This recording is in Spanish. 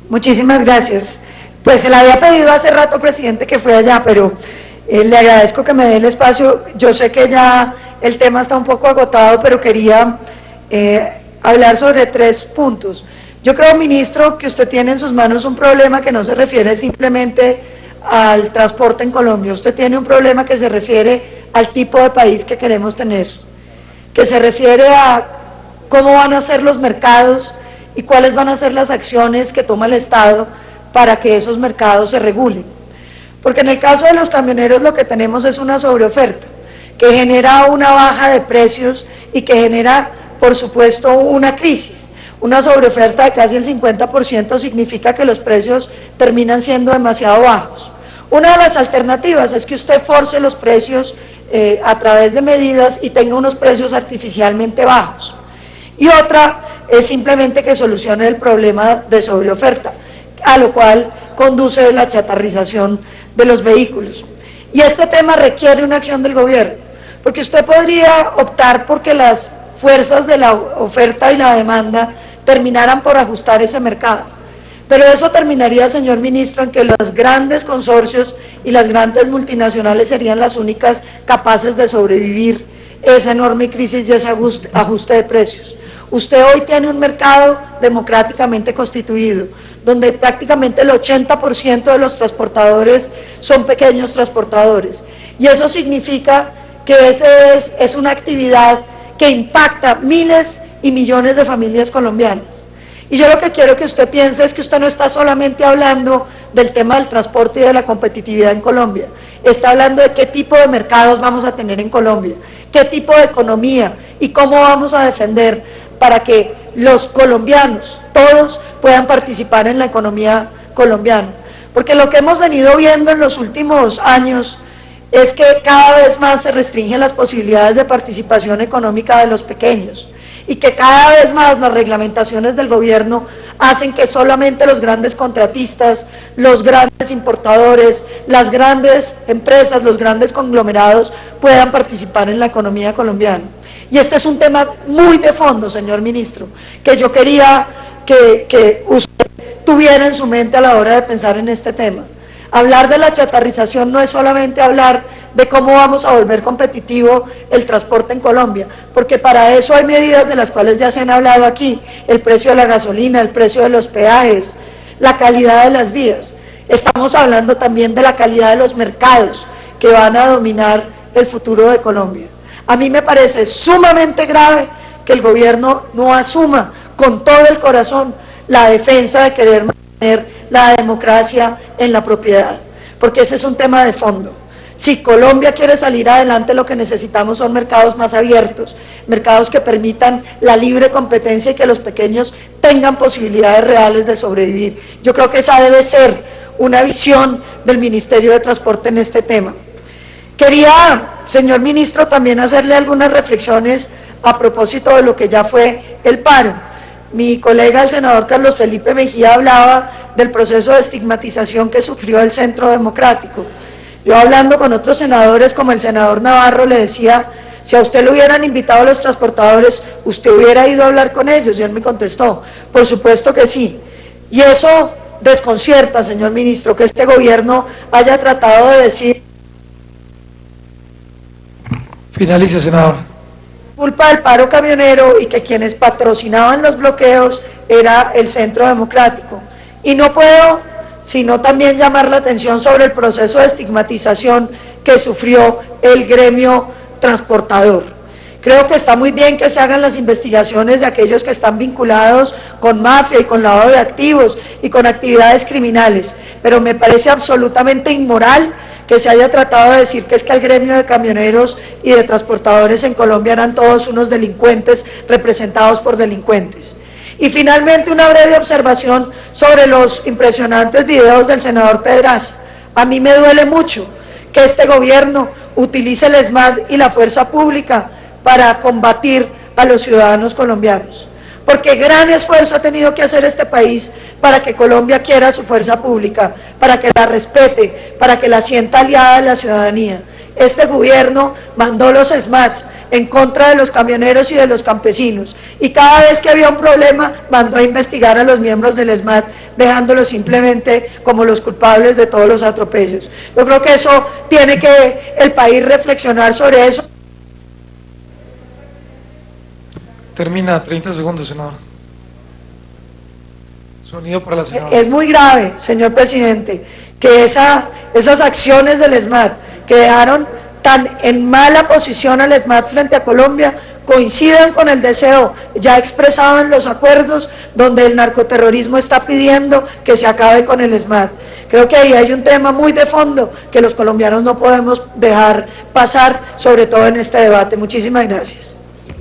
Muchísimas gracias. Pues se le había pedido hace rato, presidente, que fue allá, pero le agradezco que me dé el espacio. Yo sé que ya el tema está un poco agotado, pero quería hablar sobre 3 puntos. Yo creo, ministro, que usted tiene en sus manos un problema que no se refiere simplemente al transporte en Colombia. Usted tiene un problema que se refiere al tipo de país que queremos tener, que se refiere a cómo van a ser los mercados y cuáles van a ser las acciones que toma el Estado para que esos mercados se regulen. Porque en el caso de los camioneros lo que tenemos es una sobreoferta, que genera una baja de precios y que genera, por supuesto, una crisis. Una sobreoferta de casi el 50% significa que los precios terminan siendo demasiado bajos. Una de las alternativas es que usted force los precios a través de medidas y tenga unos precios artificialmente bajos. Y otra es simplemente que solucione el problema de sobreoferta, a lo cual conduce la chatarrización de los vehículos. Y este tema requiere una acción del gobierno, porque usted podría optar porque las fuerzas de la oferta y la demanda terminaran por ajustar ese mercado. Pero eso terminaría, señor ministro, en que los grandes consorcios y las grandes multinacionales serían las únicas capaces de sobrevivir esa enorme crisis y ese ajuste de precios. Usted hoy tiene un mercado democráticamente constituido, donde prácticamente el 80% de los transportadores son pequeños transportadores. Y eso significa que es una actividad que impacta miles y millones de familias colombianas. Y yo lo que quiero que usted piense es que usted no está solamente hablando del tema del transporte y de la competitividad en Colombia, está hablando de qué tipo de mercados vamos a tener en Colombia, qué tipo de economía y cómo vamos a defender para que los colombianos, todos, puedan participar en la economía colombiana. Porque lo que hemos venido viendo en los últimos años es que cada vez más se restringen las posibilidades de participación económica de los pequeños y que cada vez más las reglamentaciones del gobierno hacen que solamente los grandes contratistas, los grandes importadores, las grandes empresas, los grandes conglomerados puedan participar en la economía colombiana. Y este es un tema muy de fondo, señor ministro, que yo quería que usted tuviera en su mente a la hora de pensar en este tema. Hablar de la chatarrización no es solamente hablar de cómo vamos a volver competitivo el transporte en Colombia, porque para eso hay medidas de las cuales ya se han hablado aquí, el precio de la gasolina, el precio de los peajes, la calidad de las vías. Estamos hablando también de la calidad de los mercados que van a dominar el futuro de Colombia. A mí me parece sumamente grave que el gobierno no asuma con todo el corazón la defensa de querer mantener la democracia en la propiedad, porque ese es un tema de fondo. Si Colombia quiere salir adelante, lo que necesitamos son mercados más abiertos, mercados que permitan la libre competencia y que los pequeños tengan posibilidades reales de sobrevivir. Yo creo que esa debe ser una visión del Ministerio de Transporte en este tema. Quería, señor ministro, también hacerle algunas reflexiones a propósito de lo que ya fue el paro. Mi colega, el senador Carlos Felipe Mejía, hablaba del proceso de estigmatización que sufrió el Centro Democrático. Yo, hablando con otros senadores, como el senador Navarro, le decía, si a usted le hubieran invitado a los transportadores, ¿usted hubiera ido a hablar con ellos? Y él me contestó, por supuesto que sí. Y eso desconcierta, señor ministro, que este gobierno haya tratado de decir... Finalice, senador. Culpa del paro camionero y que quienes patrocinaban los bloqueos era el Centro Democrático. Y no puedo sino también llamar la atención sobre el proceso de estigmatización que sufrió el gremio transportador. Creo que está muy bien que se hagan las investigaciones de aquellos que están vinculados con mafia y con lavado de activos y con actividades criminales, pero me parece absolutamente inmoral que se haya tratado de decir que es que el gremio de camioneros y de transportadores en Colombia eran todos unos delincuentes representados por delincuentes. Y finalmente una breve observación sobre los impresionantes videos del senador Pedraza. A mí me duele mucho que este gobierno utilice el ESMAD y la fuerza pública para combatir a los ciudadanos colombianos, porque gran esfuerzo ha tenido que hacer este país para que Colombia quiera su fuerza pública, para que la respete, para que la sienta aliada de la ciudadanía. este gobierno mandó los SMATs en contra de los camioneros y de los campesinos, y cada vez que había un problema mandó a investigar a los miembros del SMAT, dejándolos simplemente como los culpables de todos los atropellos. Yo creo que eso tiene que el país reflexionar sobre eso. Termina, 30 segundos, senador. Sonido para la senadora. Es muy grave, señor presidente, que esas acciones del SMAT que dejaron tan en mala posición al SMAT frente a Colombia coincidan con el deseo ya expresado en los acuerdos donde el narcoterrorismo está pidiendo que se acabe con el SMAT. Creo que ahí hay un tema muy de fondo que los colombianos no podemos dejar pasar, sobre todo en este debate. Muchísimas gracias.